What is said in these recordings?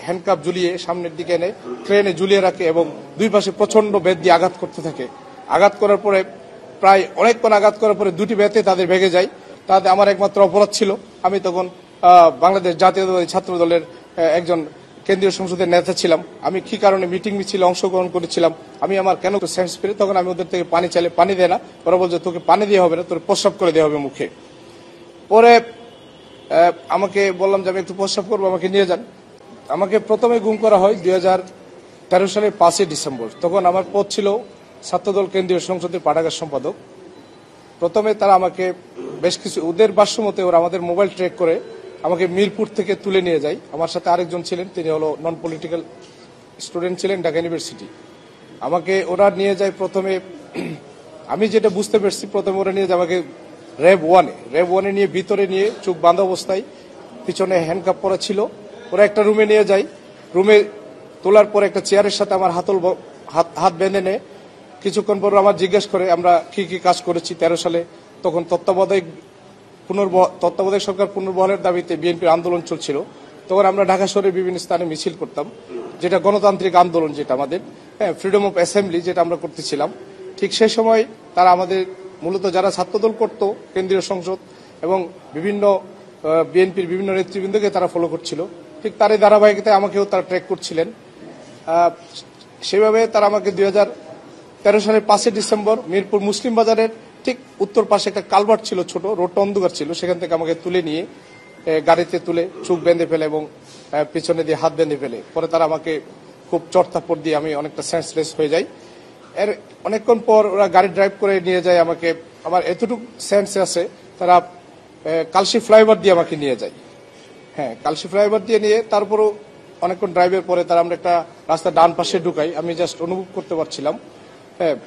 Handcuff ঝুলিয়ে সামনের দিকে এনে ট্রেনে ঝুলিয়ে রাখে এবং দুই পাশে প্রচন্ড বেত দিয়ে আঘাত করতে থাকে। আঘাত করার পরে প্রায় অনেকক্ষণ আঘাত করার পরে দুটি বেতে তাদের ভেঙে যায়। তাতে আমার একমাত্র অপরাধ ছিল, আমি তখন বাংলাদেশ জাতীয়তাবাদী ছাত্র দলের একজন কেন্দ্রীয় সংসদের নেতা ছিলাম। আমি কি কারণে মিটিং মিছিলে অংশগ্রহণ করেছিলাম, আমি আমার কেন সেন্স পেরে তখন আমি ওদের থেকে পানি চাইলে পানি দেয় না, ওরা বলছে তোকে পানি দেওয়া হবে না, তোর প্রস্রাব করে দেওয়া হবে মুখে। পরে আমাকে বললাম যে আমি একটু প্রস্রাব করবো, আমাকে নিয়ে যান। আমাকে প্রথমে গুম করা হয় 2013 সালের 5 ডিসেম্বর। তখন আমার পদ ছিল ছাত্রদল কেন্দ্রীয় সংসদের পাঠাগার সম্পাদক। প্রথমে তারা আমাকে বেশ কিছু ওদের ভাষ্যমতে ওরা আমাদের মোবাইল ট্র্যাক করে আমাকে মিরপুর থেকে তুলে নিয়ে যায়। আমার সাথে আরেকজন ছিলেন, তিনি হলো নন পলিটিক্যাল স্টুডেন্ট ছিলেন ঢাকা ইউনিভার্সিটি। আমাকে ওরা নিয়ে যায় প্রথমে, আমি যেটা বুঝতে পারছি, প্রথমে ওরা নিয়ে যায় আমাকে র্যাব ওয়ানে নিয়ে ভিতরে নিয়ে চোখ বাঁধা অবস্থায়, পিছনে হ্যান্ডকাপ পরা ছিল। ওরা একটা রুমে নিয়ে যায়, রুমে তোলার পর একটা চেয়ারের সাথে আমার হাত বেঁধে নেয়। কিছুক্ষণ পর আমার জিজ্ঞেস করে আমরা কি কি কাজ করেছি 13 সালে। তখন তত্ত্বাবধায়ক সরকার পুনর্বহালের দাবিতে বিএনপির আন্দোলন চলছিল। তখন আমরা ঢাকা শহরের বিভিন্ন স্থানে মিছিল করতাম, যেটা গণতান্ত্রিক আন্দোলন, যেটা আমাদের ফ্রিডম অফ অ্যাসেম্বলি যেটা আমরা করতেছিলাম। ঠিক সেই সময় তারা আমাদের মূলত যারা ছাত্রদল করত কেন্দ্রীয় সংসদ এবং বিভিন্ন বিএনপির বিভিন্ন নেতৃবৃন্দকে তারা ফলো করছিল, ঠিক তারই ধারাবাহিকতায় আমাকেও তারা ট্র্যাক করছিলেন। সেভাবে তারা আমাকে 2013 সালের 5 ডিসেম্বর মিরপুর মুসলিম বাজারের ঠিক উত্তর পাশে একটা কালভার্ট ছিল, ছোট রোডটা অন্ধকার ছিল, সেখান থেকে আমাকে তুলে নিয়ে গাড়িতে তুলে চোখ বেঁধে ফেলে এবং পিছনে দিয়ে হাত বেঁধে ফেলে। পরে তারা আমাকে খুব চড়থাপ্পড় দিয়ে আমি অনেকটা সেন্সলেস হয়ে যাই। এর অনেকক্ষণ পর ওরা গাড়ি ড্রাইভ করে নিয়ে যায় আমাকে। আমার এতটুকু সেন্স আছে, তারা কালশি ফ্লাইওভার দিয়ে আমাকে নিয়ে যায়। কালশি ফ্লাইওভার দিয়ে নিয়ে তারপরও অনেকক্ষণ ড্রাইভের পরে তারা আমরা একটা রাস্তা ডান পাশে ঢুকাই, আমি জাস্ট অনুভব করতে পারছিলাম।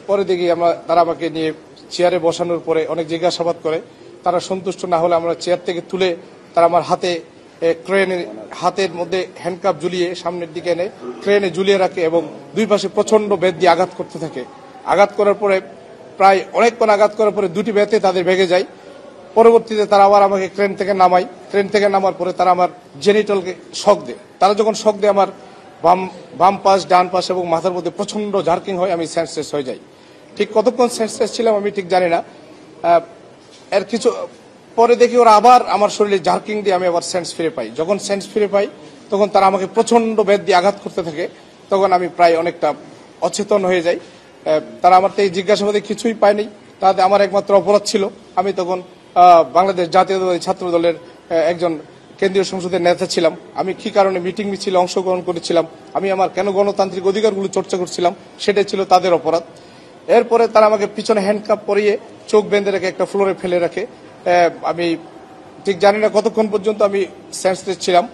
পরে দেখি তারা আমাকে নিয়ে চেয়ারে বসানোর পরে অনেক জিজ্ঞাসাবাদ করে। তারা সন্তুষ্ট না হলে আমরা চেয়ার থেকে তুলে তারা আমার হাতের মধ্যে হ্যান্ডকাপ ঝুলিয়ে সামনের দিকে এনে ট্রেনে ঝুলিয়ে রাখে এবং দুই পাশে প্রচন্ড বেত দিয়ে আঘাত করতে থাকে। আঘাত করার পরে প্রায় অনেকক্ষণ আঘাত করার পরে দুটি বেতে তাদের ভেঙে যায়। পরবর্তীতে তারা আবার আমাকে ট্রেন থেকে নামার পরে তারা আমার জেনিটালকে শক দেয়। তারা যখন শক দেয় আমার বাম পাশ, ডান পাশ এবং মাথার মধ্যে প্রচন্ড জার্কিং হয়, আমি সেন্সলেস হয়ে যাই। ঠিক কতক্ষণ সেন্সলেস ছিলাম আমি ঠিক জানি না। এর কিছু পরে দেখি ওরা আবার আমার শরীরে জার্কিং দিয়ে আমি আবার সেন্স ফিরে পাই। যখন সেন্স ফিরে পাই তখন তারা আমাকে প্রচন্ড বেত দিয়ে আঘাত করতে থাকে। তখন আমি প্রায় অনেকটা অচেতন হয়ে যাই। তারা আমার থেকে জিজ্ঞাসাবাদে কিছুই পায়নি, তাতে আমার একমাত্র অপরাধ ছিল, আমি তখন বাংলাদেশ জাতীয়তাবাদী ছাত্র দলের একজন কেন্দ্রীয় সংসদের নেতা ছিলাম। আমি কি কারণে মিটিং মিছিলে অংশগ্রহণ করেছিলাম, আমি আমার কেন গণতান্ত্রিক অধিকারগুলো চর্চা করছিলাম, সেটাই ছিল তাদের অপরাধ। এরপরে তারা আমাকে পিছনে হ্যান্ডকাপ পরিয়ে চোখ বেঁধে রেখে একটা ফ্লোরে ফেলে রাখে। আমি ঠিক জানি না কতক্ষণ পর্যন্ত আমি সেন্সলেস ছিলাম।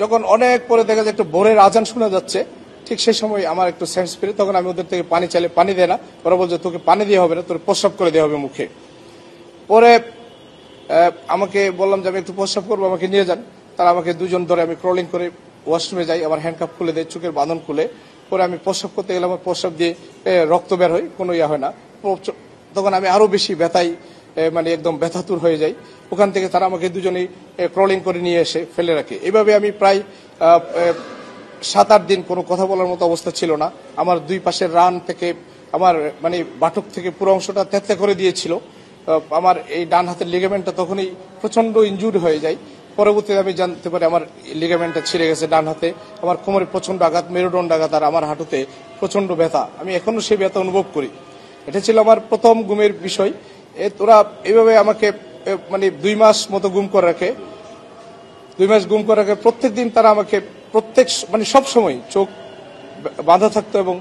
যখন অনেক পরে দেখা যায় একটু ভোরের আজান শোনা যাচ্ছে, ঠিক সেই সময় আমার একটু সেন্স পেরে তখন আমি ওদের থেকে পানি চাইলে পানি দেয় না, ওরা বলছে তোকে পানি দেওয়া হবে না, তোর প্রস্রাব করে দেওয়া হবে মুখে। পরে আমাকে বললাম যে আমি একটু প্রস্রাব করবো, আমাকে নিয়ে যান। তারা আমাকে দুজন ধরে, আমি ক্রলিং করে ওয়াশরুমে যাই, আমার হ্যান্ডকাপ খুলে দেয়, চোখের বাঁধন খুলে। পরে আমি প্রস্রাব করতে গেলে আমার প্রস্রাব দিয়ে রক্ত বের হয়, কোনো ইয়া হয় না। তখন আমি আরো বেশি ব্যথায় মানে একদম ব্যথাতুর হয়ে যাই। ওখান থেকে তারা আমাকে দুজনেই ক্রলিং করে নিয়ে এসে ফেলে রাখে। এইভাবে আমি প্রায় 7-8 দিন কোনো কথা বলার মতো অবস্থা ছিল না। আমার দুই পাশের রান থেকে আমার মানে বাটক থেকে পুরো অংশটা তেতলা করে দিয়েছিল। আমার এই ডান হাতের লিগামেন্টটা তখনই প্রচন্ড ইনজুরি হয়ে যায়। পরবর্তীতে আমি জানতে পারি আমার লিগামেন্টটা ছিঁড়ে গেছে ডান হাতে। আমার কোমরে প্রচন্ড আঘাত, মেরুদণ্ড আঘাত, আর আমার হাঁটুতে প্রচন্ড ব্যথা। আমি এখনো সেই ব্যথা অনুভব করি। এটা ছিল আমার প্রথম গুমের বিষয়। তোরা এইভাবে আমাকে মানে 2 মাস মতো গুম করে রাখে। 2 মাস গুম করে রাখে। প্রত্যেক দিন তারা আমাকে মানে সব সময় চোখ বাঁধা থাকতো এবং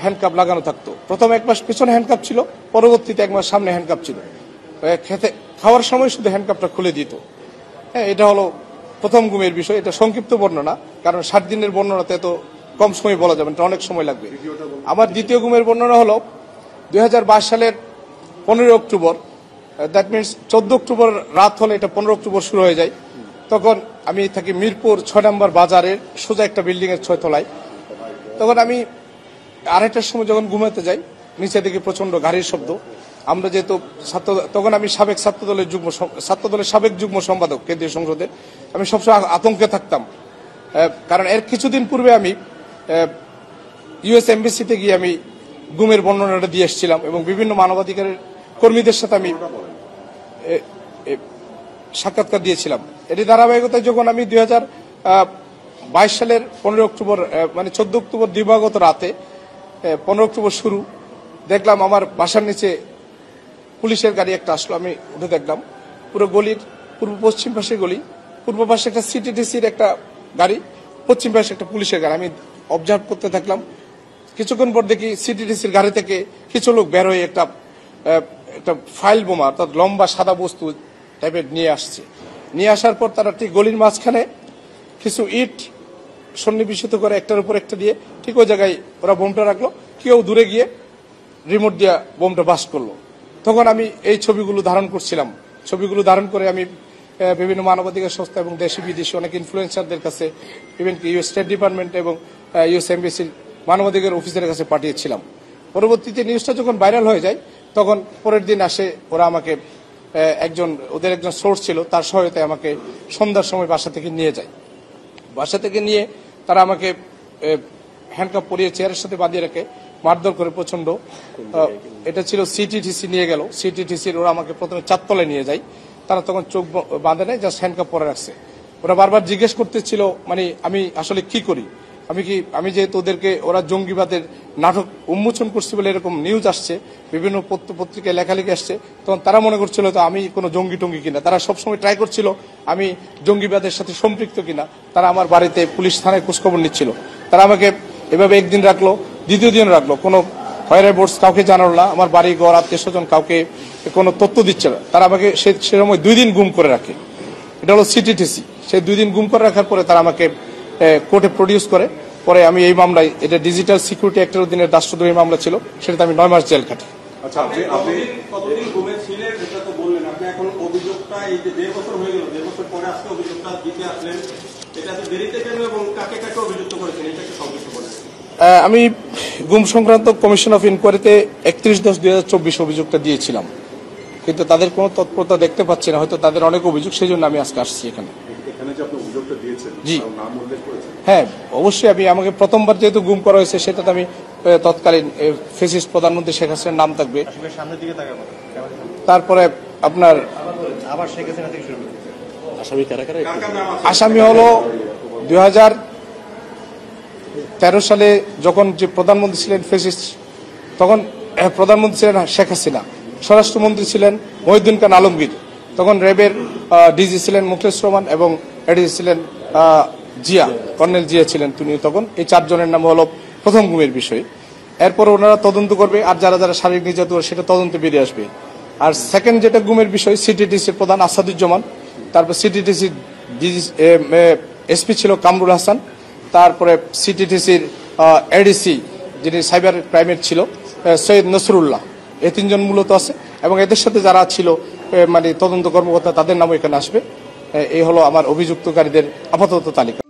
হ্যান্ডকাপ লাগানো থাকতো। প্রথম 1 মাস পিছনে হ্যান্ডকাপ ছিল, পরবর্তীতে 1 মাস সামনে হ্যান্ডকাপ ছিল। খাওয়ার সময় শুধু হ্যান্ডকাপটা খুলে দিত। এটা হলো প্রথম গুমের বিষয়। এটা সংক্ষিপ্ত বর্ণনা, কারণ 60 দিনের বর্ণনাতে এত কম সময় বলা যাবে, এটা অনেক সময় লাগবে। আমার দ্বিতীয় গুমের বর্ণনা হলো 2022 সালের 15 অক্টোবর, দ্যাট মিনস 14 অক্টোবর রাত হলে এটা 15 অক্টোবর শুরু হয়ে যায়। তখন আমি থাকি মিরপুর 6 নম্বর বাজারের সোজা একটা বিল্ডিং এর 6 তলায়। তখন আমি 2:30টার সময় যখন ঘুমাতে যাই, নিচে দেখি প্রচন্ড গাড়ির শব্দ। আমরা যেহেতু তখন আমি ছাত্রদলের সাবেক যুগ্ম সম্পাদক কেন্দ্রীয় সংসদের, আমি সবসময় আতঙ্কে থাকতাম। কারণ এর কিছুদিন পূর্বে আমি ইউএস এমবেসিতে গিয়ে আমি গুমের বর্ণনাটা দিয়ে এসেছিলাম এবং বিভিন্ন মানবাধিকারের কর্মীদের সাথে আমি সাক্ষাৎকার দিয়েছিলাম। এটি ধারাবাহিকতায় যখন আমি 2022 সালের 15 অক্টোবর মানে 14 অক্টোবর দিবাগত রাতে 15 অক্টোবর শুরু দেখলাম আমার বাসার নিচে পুলিশের গাড়ি একটা আসলো। আমি উঠে দেখলাম পুরো গলির পূর্ব পশ্চিম পাশে গলি, পূর্ব পাশে একটা সিটিটিসির একটা গাড়ি, পশ্চিম পাশে একটা পুলিশের গাড়ি। আমি অবজার্ভ করতে থাকলাম। কিছুক্ষণ পর দেখি সিটিটিসির গাড়ি থেকে কিছু লোক বের হয়ে একটা ফাইল বোমা অর্থাৎ লম্বা সাদা বস্তু টাইপের নিয়ে আসছে। নিয়ে আসার পর তারা ঠিক গলির মাঝখানে কিছু ইট সন্নিবেশিত করে একটার উপর একটা দিয়ে ঠিক ওই জায়গায় ওরা বোমটা রাখলো। কেউ দূরে গিয়ে রিমোট দিয়ে বোমটা বাস্ট করলো। তখন আমি এই ছবিগুলো ধারণ করছিলাম। ছবিগুলো ধারণ করে আমি বিভিন্ন মানবাধিকার সংস্থা এবং দেশি বিদেশি অনেক ইনফ্লুয়েন্সারদের কাছে, ইভেন ইউএস স্টেট ডিপার্টমেন্ট এবং ইউএস এমবেসির মানবাধিকার অফিসারের কাছে পাঠিয়েছিলাম। পরবর্তীতে নিউজটা যখন ভাইরাল হয়ে যায় তখন পরের দিন আসে ওরা আমাকে ওদের একজন সোর্স ছিল, তার সহায়তায় আমাকে সন্ধ্যার সময় বাসা থেকে নিয়ে যায়। বাসা থেকে নিয়ে তারা আমাকে হ্যান্ডকাপ পরিয়ে চেয়ারের সাথে বাঁধিয়ে রেখে মারধর করে প্রচন্ড। এটা ছিল সিটিটিসি নিয়ে গেল। সিটিটিসির ওরা আমাকে প্রথমে চারতলায় নিয়ে যায়। তারা তখন চোখ বাঁধে নেয়, জাস্ট হ্যান্ডকাপ পরে রাখছে। ওরা বারবার জিজ্ঞেস করতেছিল মানে আমি আসলে কি করি, আমি যেহেতু ওদেরকে ওরা জঙ্গিবাদের নাটক উন্মোচন করছি বলে এরকম নিউজ আসছে, বিভিন্ন পত্রিকায় লেখালেখি আসছে, তখন তারা মনে করছিল তো আমি কোনো জঙ্গি টঙ্গি কিনা। তারা সবসময় ট্রাই করছিল আমি জঙ্গিবাদের সাথে সম্পৃক্ত কিনা। তারা আমার বাড়িতে পুলিশ থানায় খোঁজখবর নিচ্ছিল। তারা আমাকে এভাবে একদিন রাখলো, দ্বিতীয় দিন রাখলো, কোনো হয়রাই বোর্ডস কাউকে জানালো না, আমার বাড়ি ঘর আত্মীয় স্বজন কাউকে কোনো তথ্য দিচ্ছে না। তারা আমাকে সে সময় 2 দিন গুম করে রাখে। এটা হলো সিটিটিসি। সেই 2 দিন গুম করে রাখার পরে তারা আমাকে কোর্টে প্রডিউস করে। পরে আমি এই মামলায়, এটা ডিজিটাল সিকিউরিটি অ্যাক্টের অধীনে রাষ্ট্রদ্রোহী মামলা ছিল, সেটাতে আমি 9 মাস জেল কাটি। আচ্ছা, আপনি কতদিন গুমে ছিলেন এটা তো বললেন। আপনি এখন অভিযোগটা এই যে 1.5 বছর হয়ে গেল, 1.5 বছর পরে আজকে অভিযোগটা দিতে আসলেন, এটা তো দেরিতে কেন এবং কাকে কাকে অভিযুক্ত করেছেন এটা একটু সংক্ষিপ্ত বলেন। আমি গুম সংক্রান্ত কমিশন অফ ইনকোয়ারিতে 31/10/2024 অভিযোগটা দিয়েছিলাম, কিন্তু তাদের কোনো তৎপরতা দেখতে পাচ্ছি না। হয়তো তাদের অনেক অভিযোগ, সেই জন্য আমি আজকে আসছি এখানে। জি হ্যাঁ, অবশ্যই। আমাকে প্রথমবার যেহেতু গুম করা হয়েছে, সেটাতে আমি তৎকালীন ফ্যাসিস্ট প্রধানমন্ত্রী শেখ হাসিনার নাম থাকবে। তারপরে আপনার আসামি হলো 2013 সালে যখন যে প্রধানমন্ত্রী ছিলেন ফ্যাসিস্ট, তখন প্রধানমন্ত্রী ছিলেন শেখ হাসিনা, স্বরাষ্ট্রমন্ত্রী ছিলেন মহিউদ্দিন খান আলমগীর, তখন র্যাবের ডিজি ছিলেন মুখলেস রহমান এবং এডিজি ছিলেন জিয়া, কর্নেল জিয়া ছিলেন তিনি তখন। এই 4 জনের নাম হলো প্রথম গুমের বিষয়। এরপর ওনারা তদন্ত করবে, আর যারা যারা শারীরিক নির্যাতন সেটা তদন্তে বেরিয়ে আসবে। আর সেকেন্ড যেটা গুমের বিষয়, সিটিটিসির প্রধান আসাদুজ্জামান, তারপর সিটিটিসির এসপি ছিল কামরুল হাসান, তারপরে সিটিটিসির এডিসি যিনি সাইবার ক্রাইমের ছিল সৈয়দ নসরুল্লাহ, এই 3 জন মূলত আছে। এবং এদের সাথে যারা ছিল মানে তদন্ত কর্মকর্তা, তাদের নামও এখানে আসবে। এই হলো আমার অভিযুক্তকারীদের আপাতত তালিকা।